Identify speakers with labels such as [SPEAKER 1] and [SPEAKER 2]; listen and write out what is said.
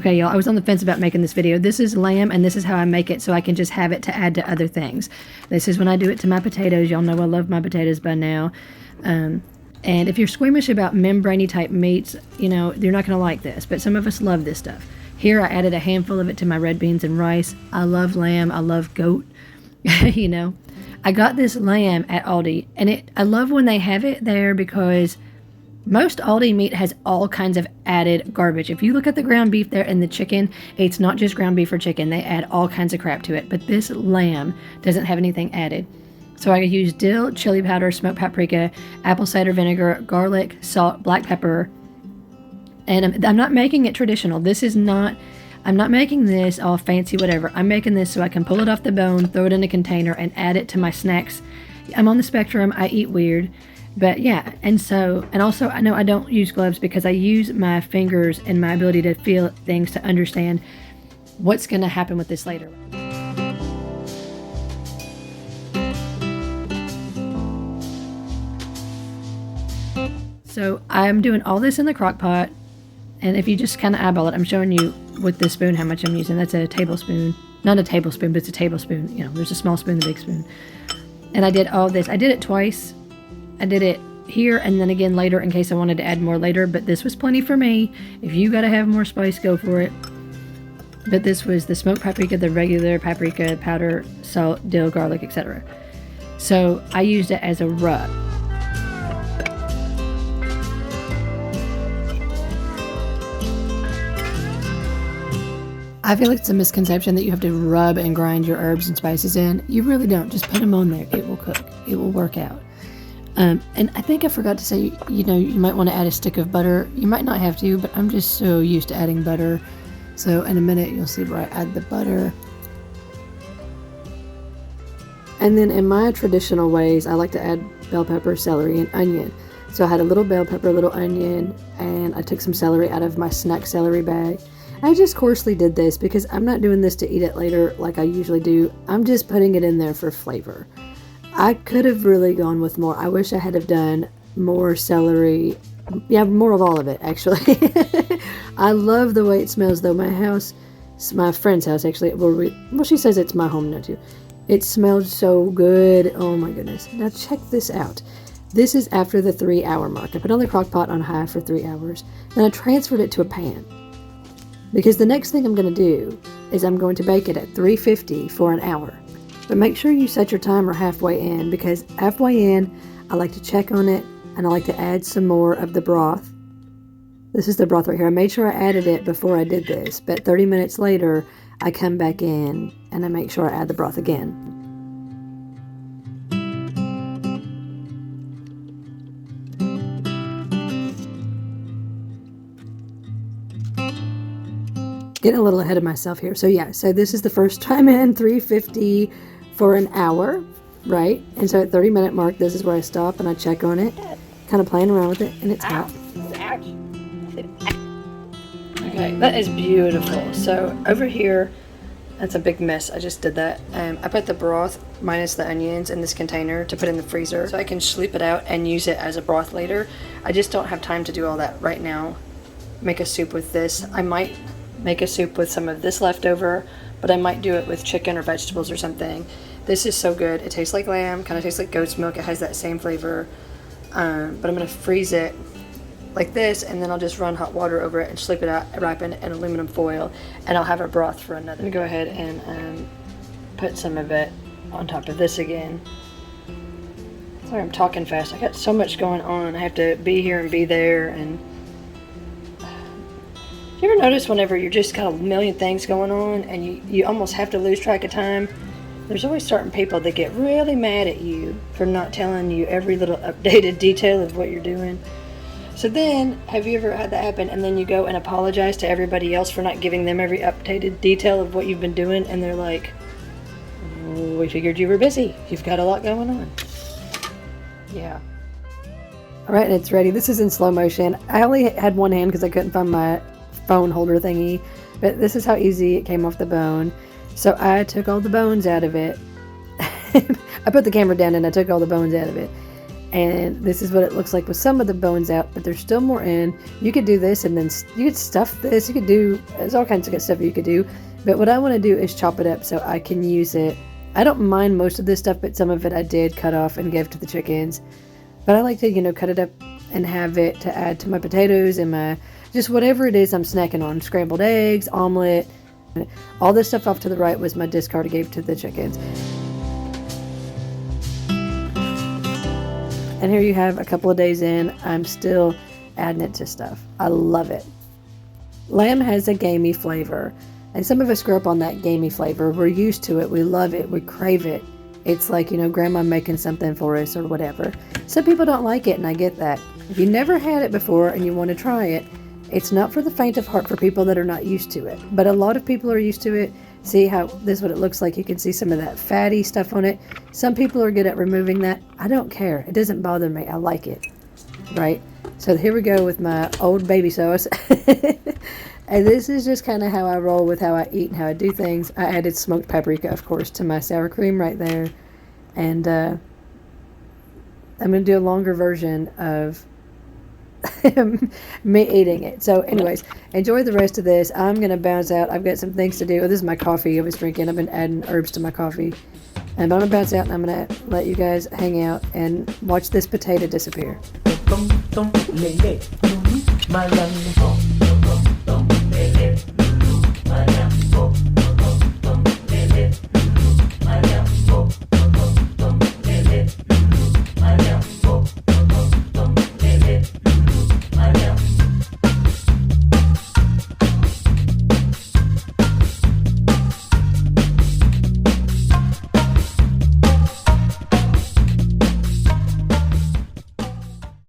[SPEAKER 1] Okay, y'all, I was on the fence about making this video. This is lamb, and this is how I make it so I can just have it to add to other things. This is when I do it to my potatoes. Y'all know I love my potatoes by now. And if you're squeamish about membraney type meats, you know, you're not going to like this. But some of us love this stuff. Here, I added a handful of it to my red beans and rice. I love lamb. I love goat. You know, I got this lamb at Aldi, and I love when they have it there because most Aldi meat has all kinds of added garbage. If you look at the ground beef there and the chicken, it's not just ground beef or chicken. They add all kinds of crap to it. But this lamb doesn't have anything added. So I use dill, chili powder, smoked paprika, apple cider vinegar, garlic, salt, black pepper. And I'm not making it traditional. I'm not making this all fancy whatever. I'm making this so I can pull it off the bone, throw it in a container, and add it to my snacks. I'm on the spectrum. I eat weird. But yeah, and also I know I don't use gloves because I use my fingers and my ability to feel things to understand what's going to happen with this later. So I'm doing all this in the crock pot, and if you just kind of eyeball it, I'm showing you with this spoon how much I'm using. That's a tablespoon. Not a tablespoon, but it's a tablespoon. You know, there's a small spoon, the big spoon. And I did all this. I did it twice. I did it here and then again later in case I wanted to add more later, but this was plenty for me. If you gotta have more spice, go for it. But this was the smoked paprika, the regular paprika, powder, salt, dill, garlic, etc. So I used it as a rub. I feel like it's a misconception that you have to rub and grind your herbs and spices in. You really don't. Just put them on there. It will cook. It will work out. And I think I forgot to say, you know, you might want to add a stick of butter. You might not have to, but I'm just so used to adding butter. So in a minute, you'll see where I add the butter. And then in my traditional ways, I like to add bell pepper, celery, and onion. So I had a little bell pepper, a little onion, and I took some celery out of my snack celery bag. I just coarsely did this because I'm not doing this to eat it later like I usually do. I'm just putting it in there for flavor. I could have really gone with more. I wish I had have done more celery. Yeah, more of all of it, actually. I love the way it smells, though. My house, my friend's house, actually, well, she says it's my home now, too. It smells so good. Oh, my goodness. Now, check this out. This is after the 3-hour mark. I put on the crock pot on high for 3 hours. Then I transferred it to a pan. Because the next thing I'm going to do is I'm going to bake it at 350 for an hour. But make sure you set your timer halfway in, because halfway in, I like to check on it, and I like to add some more of the broth. This is the broth right here. I made sure I added it before I did this, but 30 minutes later, I come back in, and I make sure I add the broth again. Getting a little ahead of myself here. So yeah, so this is the first time in 350 for an hour, right? And so at 30-minute mark, this is where I stop and I check on it, kind of playing around with it, and it's hot. Okay, that is beautiful. So over here, that's a big mess. I just did that. I put the broth minus the onions in this container to put in the freezer so I can sleep it out and use it as a broth later. I just don't have time to do all that right now. Make a soup with this. I might make a soup with some of this leftover, but I might do it with chicken or vegetables or something. This is so good. It tastes like lamb, kind of tastes like goat's milk. It has that same flavor, but I'm going to freeze it like this, and then I'll just run hot water over it and sleep it out, wrap it in aluminum foil, and I'll have a broth for another. I'm going to go ahead and put some of it on top of this again. Sorry, I'm talking fast. I got so much going on. I have to be here and be there, and do you ever notice whenever you're just got a million things going on and you almost have to lose track of time? There's always certain people that get really mad at you for not telling you every little updated detail of what you're doing. So then, have you ever had that happen and then you go and apologize to everybody else for not giving them every updated detail of what you've been doing, and they're like, we figured you were busy. You've got a lot going on. Yeah. All right, and it's ready. This is in slow motion. I only had one hand because I couldn't find my phone holder thingy, but this is how easy it came off the bone. So I took all the bones out of it. I put the camera down and I took all the bones out of it. And this is what it looks like with some of the bones out, but there's still more in. You could do this and then you could stuff this. You could do, there's all kinds of good stuff you could do. But what I want to do is chop it up so I can use it. I don't mind most of this stuff, but some of it I did cut off and give to the chickens. But I like to, you know, cut it up and have it to add to my potatoes and my, just whatever it is I'm snacking on. Scrambled eggs, omelet. All this stuff off to the right was my discard I gave to the chickens. And here you have a couple of days in, I'm still adding it to stuff. I love it. Lamb has a gamey flavor, and some of us grew up on that gamey flavor. We're used to it. We love it. We crave it. It's like, you know, grandma making something for us or whatever. Some people don't like it, and I get that. If you never had it before and you want to try it, it's not for the faint of heart for people that are not used to it. But a lot of people are used to it. See how this is what it looks like. You can see some of that fatty stuff on it. Some people are good at removing that. I don't care. It doesn't bother me. I like it. Right? So here we go with my old baby sauce. And this is just kind of how I roll with how I eat and how I do things. I added smoked paprika, of course, to my sour cream right there. And I'm going to do a longer version of me eating it. So anyways, enjoy the rest of this. I'm going to bounce out. I've got some things to do. Oh, this is my coffee I was drinking. I've been adding herbs to my coffee. And I'm going to bounce out and I'm going to let you guys hang out and watch this potato disappear.